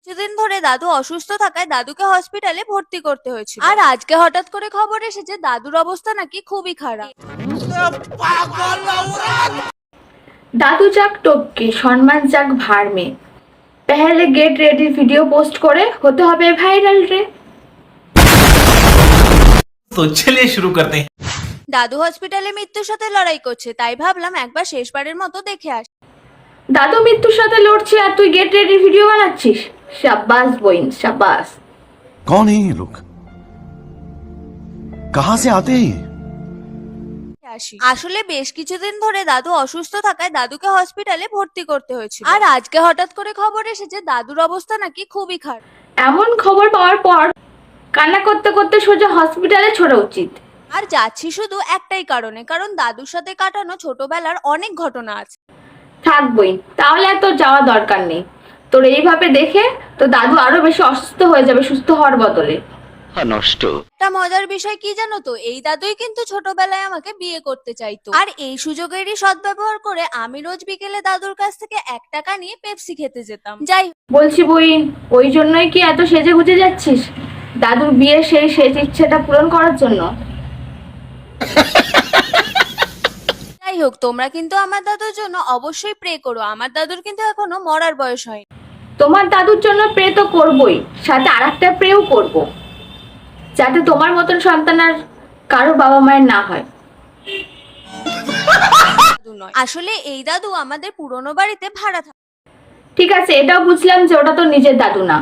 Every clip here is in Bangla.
কিছুদিন ধরে দাদু অসুস্থ থাকায় দাদুকে হসপিটালে ভর্তি করতে হয়েছিল। আর আজকে হঠাৎ করে খবর এসেছে দাদুর অবস্থা নাকি খুবই খারাপ। দাদু যাক টপকে সম্মান যাক ভার মে, পেহলে গেট রেডি ভিডিও পোস্ট করে হতে হবে ভাইরাল রে। तो चलिए शुरू करते हैं। দাদু হসপিটালে মৃত্যুর সাথে লড়াই করছে, তাই ভাবলাম একবার শেষবারের মতো দেখে আসি। দাদু মৃত্যুর সাথে লড়ছে আর তুই গেট রেডি ভিডিও বানাচ্ছিস? শাবাশ বইন শাবাশ। कौन है ये लोग? कहां से आते हैं ये? আসলে বেশ কিছুদিন ধরে দাদু অসুস্থ থাকায় দাদুকে হসপিটালে ভর্তি করতে হয়েছিল। আর আজকে হঠাৎ করে খবর এসেছে দাদুর অবস্থা নাকি খুবই খারাপ। এমন খবর পাওয়ার পর কান্না করতে করতে সোজা হসপিটালে ছোড়া উচিত। আর যাচ্ছি শুধু একটাই কারণে, কারণ দাদুর সাথে কাটানো ছোটবেলার অনেক ঘটনা আছে। থাক বইন, তাহলে আর তোর যাওয়া দরকার নেই। তোর এইভাবে দেখে তো দাদু আরো বেশি অসুস্থ হয়ে যাবে সুস্থ হওয়ার বদলে। নষ্ট। একটা মজার বিষয় কি জানো তো, এই দাদুই কিন্তু ছোটবেলায় আমাকে বিয়ে করতে চাইতো। আর এই সুযোগেরই সদ্ব্যবহার করে আমি রোজ বিকেলে দাদুর কাছ থেকে 1 টাকা নিয়ে পেপসি খেতে যেতাম। যাই বলছি বইন, ওই জন্যই কি এত সেজে গুজে যাচ্ছিস দাদুর বিয়ের সেই শেষ ইচ্ছেটা পূরণ করার জন্য? হোক, তোমরা কিন্তু আমার দাদুর জন্য অবশ্যই প্রে করো। আমার দাদুর কিন্তু এখনো মরার বয়স হয়নি। তোমার দাদুর জন্য প্রে তো করবই, সাথে আরেকটা প্রেও করব, যাতে তোমার মতন সন্তান আর কারো বাবা মায়ের না হয়। আসলে এই দাদু আমাদের পুরনো বাড়িতে ভাড়া থাকে। ঠিক আছে, এটাও বুঝলাম যে ওটা তো নিজের দাদু না,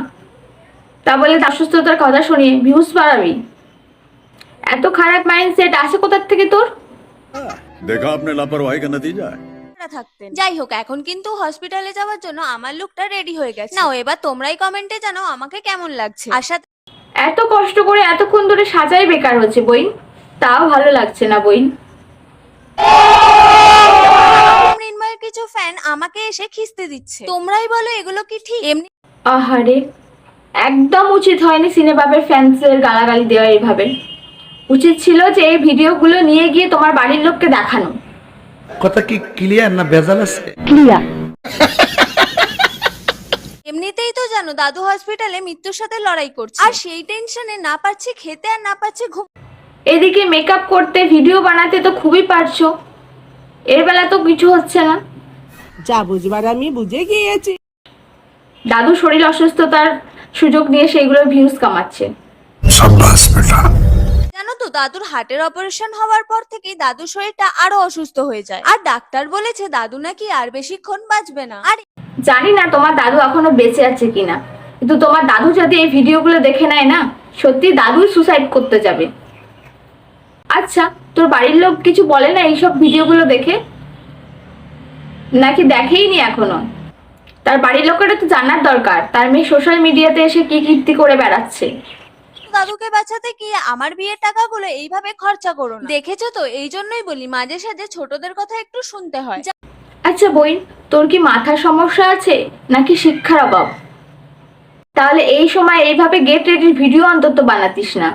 তা বলে অসুস্থতার কথা শুনিয়ে ভিউজ বাড়াবি? এত খারাপ মাইন্ডসেট আসে কোথার থেকে তোর? देखा आपने लापरवाही का नतीजा है। থাকতেন। যাই হোক, এখন কিন্তু হসপিটালে যাওয়ার জন্য আমার লুকটা রেডি হয়ে গেছে। নাও এবার তোমরাই কমেন্টে জানাও আমাকে কেমন লাগছে। আশা এত কষ্ট করে এতক্ষণ ধরে সাজাই বেকার হচ্ছে বইন, তাও ভালো লাগছে না বইন। মৃন্ময়ের কিছু ফ্যান আমাকে এসে খিস্তে দিচ্ছে। তোমরাই বলো এগুলো কি ঠিক? এমনি আহারে, একদম উচিত হয়নি সিনেবাবের ফ্যান্সের গালাগালি দেওয়া। এইভাবে উচিত ছিল যে এই ভিডিওগুলো নিয়ে গিয়ে তোমার বাড়ির লোককে দেখানো। কথা কি ক্লিয়ার না ভেজাল আছে? ক্লিয়ার। এমনিতেই তো জানো দাদু হসপিটালে মৃত্যুর সাথে লড়াই করছে, আর সেই টেনশনে না পারছি খেতে আর না পারছি ঘুম। এদিকে মেকআপ করতে ভিডিও বানাতে তো খুবই পারছো, এর বেলা তো কিছু হচ্ছে না। যা বুঝবার আমি বুঝে গিয়েছি। দাদু শরীর অসুস্থতার সুযোগ নিয়ে সেইগুলো ভিউজ কামাচ্ছে। शाबाश बेटा। জানো তো দাদুর হার্টের অপারেশন হওয়ার পর থেকেই দাদুর শরীরটা আরো অসুস্থ হয়ে যায়। আর ডাক্তার বলেছে দাদু নাকি আর বেশিক্ষণ বাঁচবে না। আর জানি না তোমার দাদু এখনো বেঁচে আছে কিনা, কিন্তু তোমার দাদু যদি এই ভিডিওগুলো দেখে নেয় না, সত্যি দাদুই সুসাইড করতে যাবে। আচ্ছা, তোর বাড়ির লোক কিছু বলে না এইসব ভিডিওগুলো দেখে? নাকি দেখেইনি এখনো? তার বাড়ির লোকেরা তো জানার দরকার তার মেয়ে সোশ্যাল মিডিয়াতে এসে কি কীর্তি করে বেড়াচ্ছে। দাদুকে বাঁচাতে গিয়ে আমার বিয়ের টাকাগুলো এইভাবে খরচা করো না। দেখেছো তো, এই জন্যই বলি মাঝে সাঝে ছোটদের কথা একটু শুনতে হয়। আচ্ছা বইন, তোর কি মাথার সমস্যা আছে নাকি শিক্ষার অভাব? তাহলে এই সময় এইভাবে গেট রেডির ভিডিও অন্তত বানাতিস না,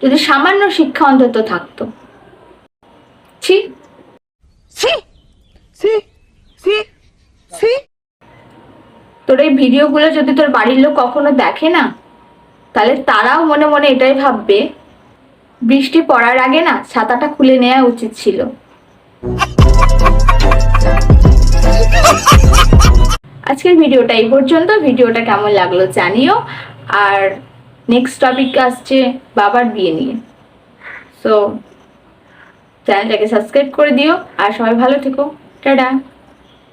যদি সামান্য শিক্ষা অন্তত থাকতো। ছি সি সি সি সি। তোর এই ভিডিওগুলো যদি তোর বাড়ির লোক কখনো দেখে না, তাহলে তারাও মনে মনে এটাই ভাববে বৃষ্টি পড়ার আগে না ছাতাটা খুলে নেওয়া উচিত ছিল। আজকের ভিডিওটা এই পর্যন্ত। ভিডিওটা কেমন লাগলো জানিও। আর নেক্সট টপিক আসছে বাবার বিয়ে নিয়ে, সো চ্যানেলটাকে সাবস্ক্রাইব করে দিও। আর সবাই ভালো থেকো। টাটা।